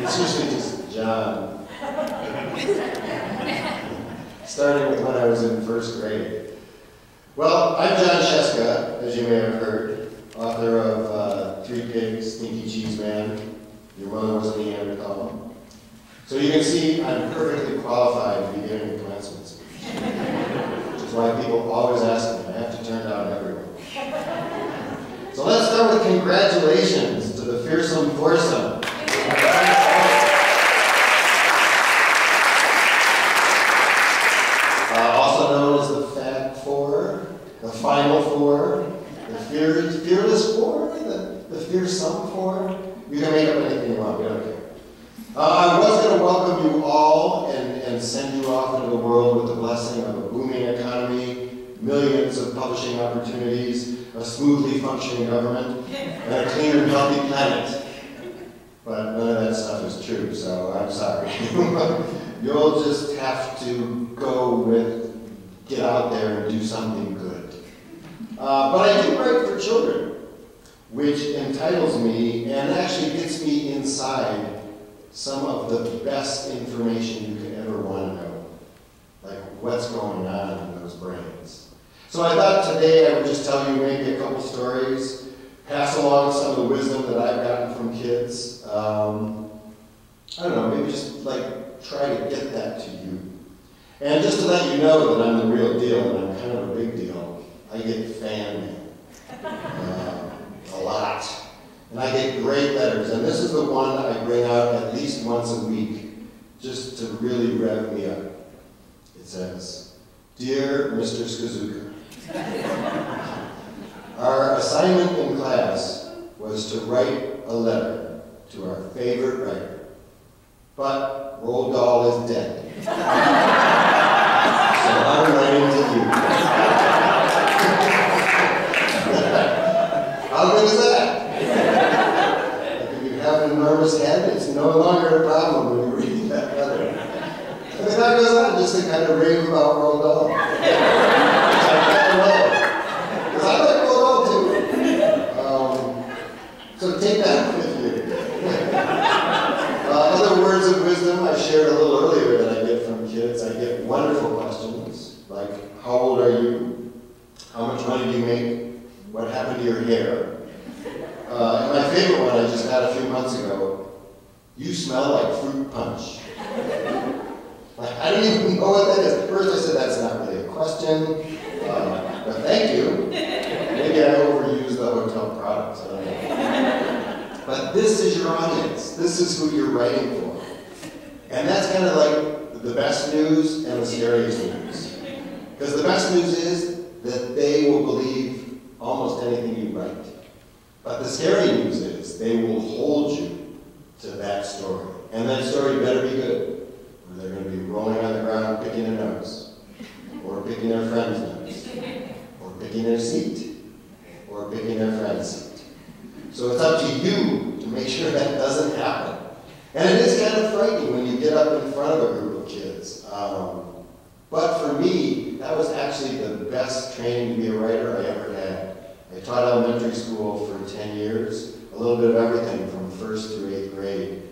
It's usually just John. Starting with when I was in first grade. Well, I'm Jon Scieszka, as you may have heard, author of Three Pigs, Stinky Cheese Man, Your Mother Was a Neanderthal. So you can see I'm perfectly qualified to be giving a commencement speech. Which is why people always ask me, I have to turn down everyone. So let's start with congratulations to the fearsome foursome. Also known as the Fat Four, the Final Four, the Fearless Four, the Fearsome Four. You can make up anything you want, we don't care. I was going to welcome you all and send you off into the world with the blessing of a booming economy, millions of publishing opportunities, a smoothly functioning government, and a clean and healthy planet. But none of that stuff is true, so I'm sorry. You'll just have to go with, get out there and do something good. But I do write for children, which entitles me and actually gets me inside some of the best information you could ever want to know, like what's going on in those brains. So I thought today I would just tell you maybe a couple stories, pass along some of the wisdom that I've gotten from kids. I don't know, maybe just like try to get that to you. And just to let you know that I'm the real deal and I'm kind of a big deal, I get fan mail a lot. And I get great letters, and this is the one I bring out at least once a week, just to really rev me up. It says, "Dear Mr. Skazuka, our assignment in class was to write a letter to our favorite writer, but Roald Dahl is dead. So I'm writing to you." How good is that? Have an enormous head, it's no longer a problem when you read that letter. And then that goes on just to kind of rave about Roald Dahl. Which I kind of love. Because I like Roald Dahl too. So take that with you. Other words of wisdom I shared a little earlier that I get from kids. I get wonderful questions like, how old are you? How much money do you make? What happened to your hair? And my favorite one I just had a few months ago, you smell like fruit punch. Like, I don't even know what that is. At first I said, that's not really a question, but thank you. Maybe I overused the hotel products, I don't know. But this is your audience. This is who you're writing for. And that's kind of like the best news and the scariest news. Because the best news is that they will believe almost anything you write. But the scary news is they will hold you to that story. And that story better be good. Or they're going to be rolling on the ground picking their nose. Or picking their friend's nose. Or picking their seat. Or picking their friend's seat. So it's up to you to make sure that doesn't happen. And it is kind of frightening when you get up in front of a group of kids. But for me, that was actually the best training to be a writer I ever had. I taught elementary school for 10 years, a little bit of everything from 1st through 8th grade.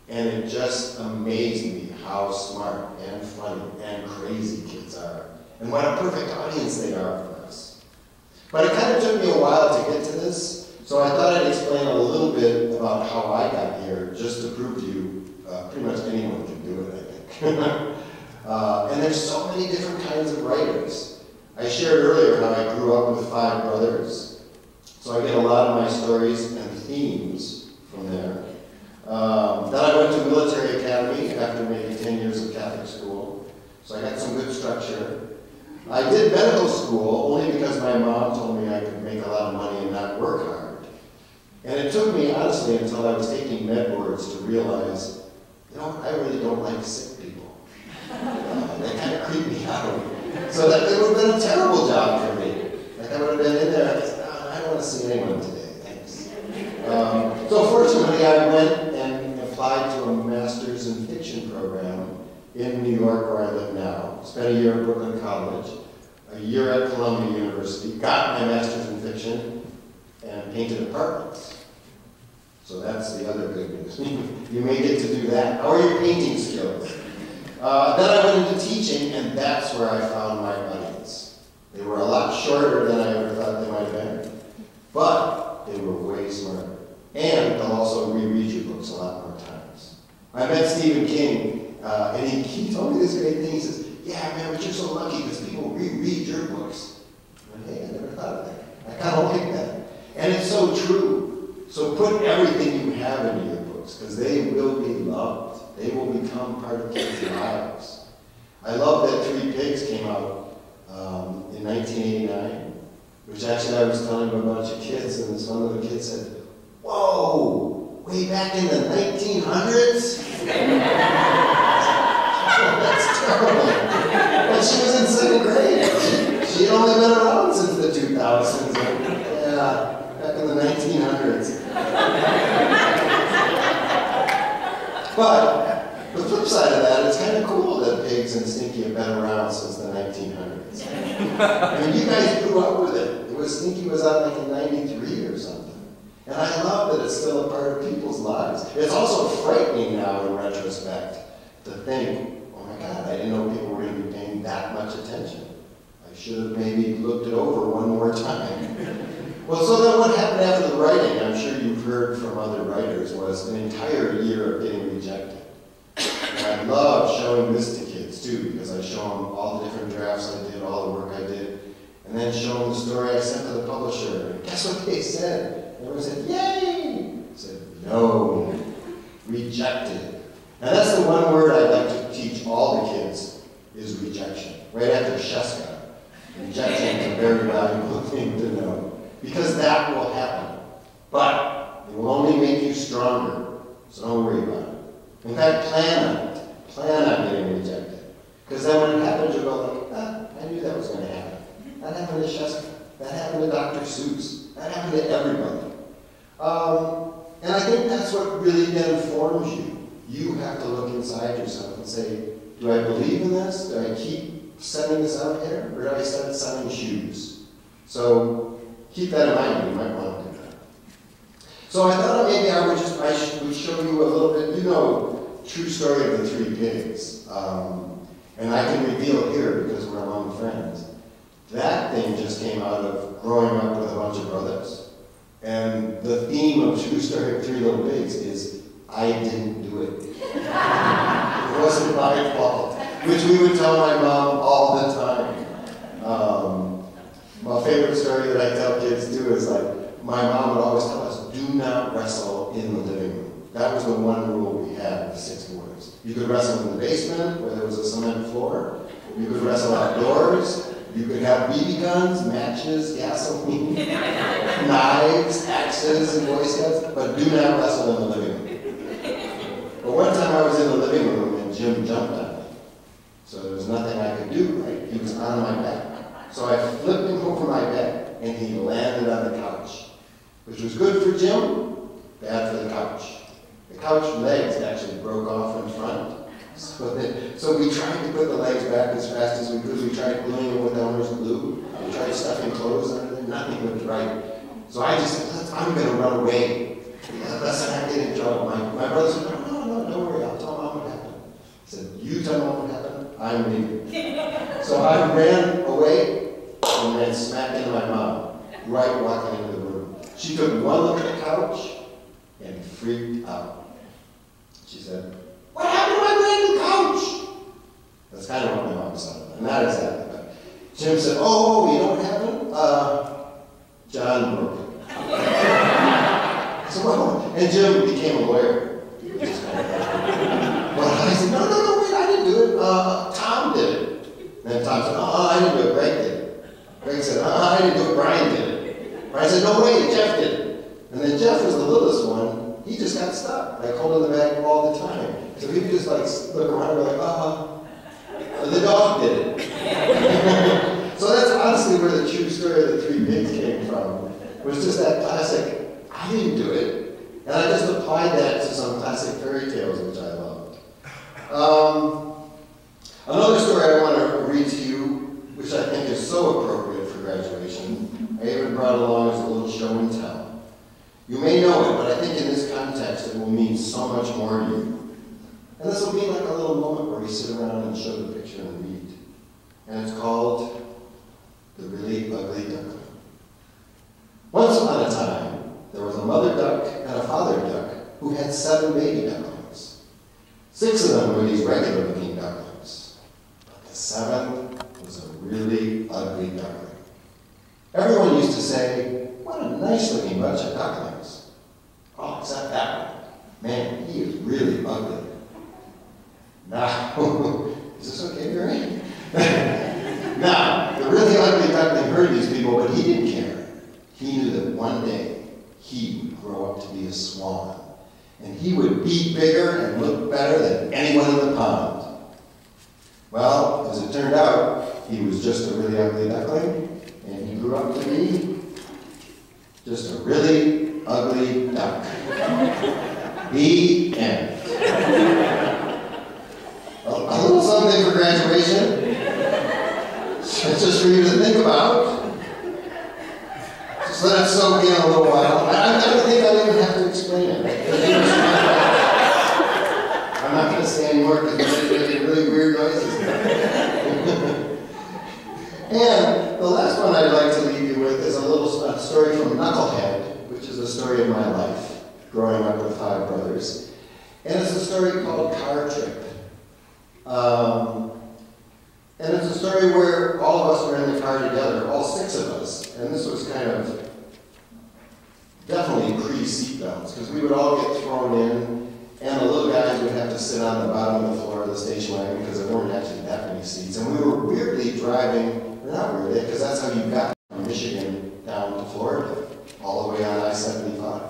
And it just amazed me how smart and funny and crazy kids are. And what a perfect audience they are for us. But it kind of took me a while to get to this, so I thought I'd explain a little bit about how I got here, just to prove to you pretty much anyone can do it, I think. And there's so many different kinds of writers. I shared earlier how I grew up with 5 brothers, so I get a lot of my stories and themes from there. Then I went to military academy after maybe 10 years of Catholic school, so I got some good structure. I did medical school only because my mom told me I could make a lot of money and not work hard. And it took me, honestly, until I was taking med boards to realize, you know, I really don't like sick people. They kind of creep me out. So that it would have been a terrible job for me. Like I would have been in there, and I said, oh, I don't want to see anyone today, thanks. So fortunately, I went and applied to a master's in fiction program in New York, where I live now. Spent a year at Brooklyn College, a year at Columbia University, got my master's in fiction, and painted apartments. So that's the other good news. You may get to do that. How are your painting skills? Then I went into teaching, and that's where I found my audience. They were a lot shorter than I ever thought they might have been, but they were way smarter. And they'll also reread your books a lot more times. I met Stephen King, and he told me this great thing. He says, yeah, man, but you're so lucky because people reread your books. And hey, I never thought of that. I kind of like that. And it's so true. So put everything you have into your books, because they will be loved. They will become part of kids' lives. I love that Three Pigs came out in 1989, which actually I was telling to a bunch of kids, and this one of the kids said, whoa, way back in the 1900s? That's terrible. But she was in 2nd grade. She had only been around since the 2000s. Yeah, back in the 1900s. But the flip side of that, it's kind of cool that Pigs and Stinky have been around since the 1900s. I mean, you guys grew up with it. Stinky was out like in 93 or something. And I love that it's still a part of people's lives. It's also frightening now in retrospect to think, oh my God, I didn't know people were going to be paying that much attention. I should have maybe looked it over one more time. Well, so then what happened after the writing, I'm sure you've heard from other writers, was an entire year of getting rejected. And I love showing this to kids too, because I show them all the different drafts I did, all the work I did, and then show them the story I sent to the publisher. And guess what they said? Everyone said, yay! I said, no, rejected. And that's the one word I'd like to teach all the kids, is rejection. Right after Scieszka. Rejection is a very valuable thing to know. Because that will happen. But it will only make you stronger. So don't worry about it. In fact, plan on it. Plan on getting rejected. Because then when it happens, you'll go like, ah, I knew that was going to happen. That happened to Scieszka. That happened to Dr. Seuss. That happened to everybody. And I think that's what really then forms you. You have to look inside yourself and say, do I believe in this? Do I keep sending this out there? Or do I start selling shoes? So keep that in mind. You might want to do that. So I thought maybe I would show you a little bit, you know, true story of the Three Pigs. And I can reveal here because we're among friends. That thing just came out of growing up with a bunch of brothers. And the theme of True Story of Three Little Pigs is, I didn't do it. It wasn't my fault. Which we would tell my mom all the time. My favorite story that I tell kids too is like, my mom would always tell us, do not wrestle in the living room. That was the one rule we had with 6 boys. You could wrestle in the basement where there was a cement floor. You could wrestle outdoors. You could have BB guns, matches, gasoline, knives, axes, and Boy Scouts, but do not wrestle in the living room. But one time I was in the living room and Jim jumped on me. So there was nothing I could do, right? He was on my back. So I flipped him over my back and he landed on the couch, which was good for Jim, bad for the couch. The couch legs actually broke off in front. So we tried to put the legs back as fast as we could. We tried gluing them with Elmer's glue. We tried stuffing clothes under them. Nothing was right. So I just said, I'm going to run away. Let's not get in trouble. My brother said, no, don't worry. I'll tell Mom what happened. I said, you tell Mom what happened, I'm leaving. So I ran away and ran smack into my mom, right walking into the room. She took one look at the couch and freaked out. She said, what happened to my brand new couch? That's kind of what my mom said. Not exactly, but Jim said, oh, you know what happened? John broke it. So, well, and Jim became a lawyer. But I said, no, wait, I didn't do it. Tom did it. And then Tom said, I didn't do it, Greg did it. Greg said, I didn't do it, Brian did it. Brian said, no way, Jeff did it. And then Jeff was the littlest one. He just got stuck, like holding the bag all the time. So he would just like look around and be like, the dog did it. So that's honestly where the true story of the Three Pigs came from. It was just that classic, I didn't do it. And I just applied that to some classic fairy tales, which I loved. Another story I want to read to you, which I think is so appropriate for graduation, I even brought along as a little show and tell. You may know it, but I think in this context it will mean so much more to you. And this will be like a little moment where we sit around and show the picture and read. And it's called The Really Ugly Duckling. Once upon a time, there was a mother duck and a father duck who had 7 baby ducklings. 6 of them were these regular-looking ducklings, but the 7th was a really ugly duckling. Everyone used to say, "What a nice-looking bunch of ducklings." Oh, except that one. Man, he is really ugly. Now, is this okay, Barry? Now, the really ugly duckling heard these people, but he didn't care. He knew that one day he would grow up to be a swan, and he would be bigger and look better than anyone in the pond. Well, as it turned out, he was just a really ugly duckling, and he grew up to be just a really ugly duck. The end. A little something for graduation. It's just for you to think about. Just let it soak in a little while. I don't think I'll even have to explain it. I'm not going to say anymore because it's making really weird noises. And the last one I'd like to leave you with is a little story from Knucklehead, which is a story of my life, growing up with 5 brothers. And it's a story called Car Trip. And it's a story where all of us were in the car together, all 6 of us. And this was kind of definitely pre-seatbelts, because we would all get thrown in, and the little guys would have to sit on the bottom of the floor of the station wagon because there weren't actually that many seats. And we were weirdly driving, or not weirdly, because that's how you got from Michigan down to Florida, all the way on I-75.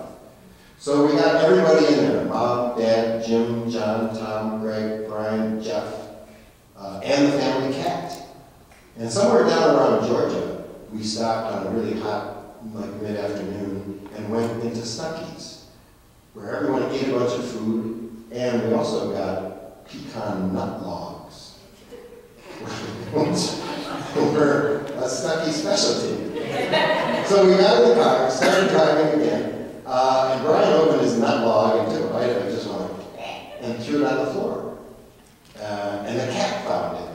So we got everybody in there, Mom, Dad, Jim, John, Tom, Greg, Brian, Jeff, and the family cat. And somewhere down around Georgia, we stopped on a really hot, like mid-afternoon, and went into Stuckey's, where everyone ate a bunch of food, and we also got pecan nut logs, which were a Stuckey's specialty. So we got in the car, started driving again, and Brian opened his nut log and took a bite of it, just went, and threw it on the floor. And the cat found it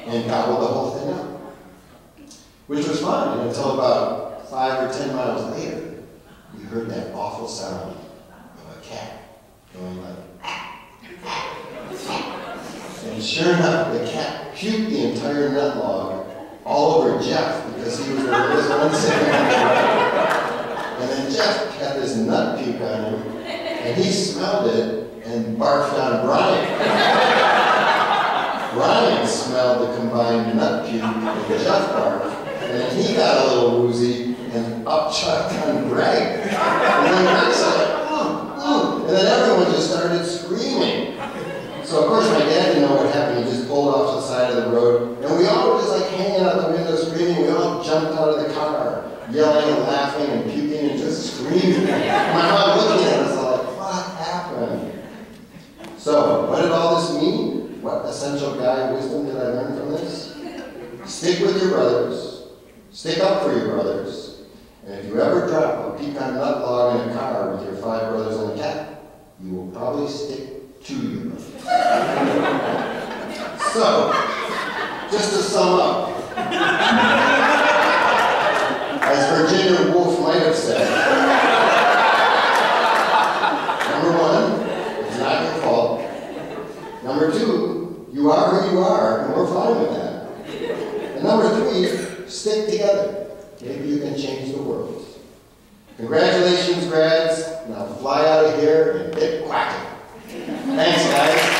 and gobbled the whole thing up, which was fine until about 5 or 10 miles later, we heard that awful sound of a cat going like, and sure enough, the cat puked the entire nut log all over Jeff because he was the one sitting on the right. And then Jeff had this nut puke on him, and he smelled it and barfed on Brian. Brian smelled the combined nut puke and Jeff barf, and he got a little woozy and upchucked on Greg. And then Greg said, and then everyone just started screaming. So of course my dad didn't know what happened. He just pulled off to the side of the road, and we all were just like hanging out the window screaming. We all jumped out of the car, yelling and laughing and puking and just screaming. My mom looking at us like, what happened? So what did all this mean? What essential guy wisdom did I learn from this? Stick with your brothers. Stick up for your brothers. And if you ever drop a pecan nut log in a car with your 5 brothers and a cat, you will probably stick to your brothers. So, just to sum up, as Virginia Woolf might have said, number 1, it's not your fault. Number 2, you are who you are, and we're fine with that. And number 3, stick together. Maybe you can change the world. Congratulations, grads. Now fly out of here and get quacking. Thanks, guys.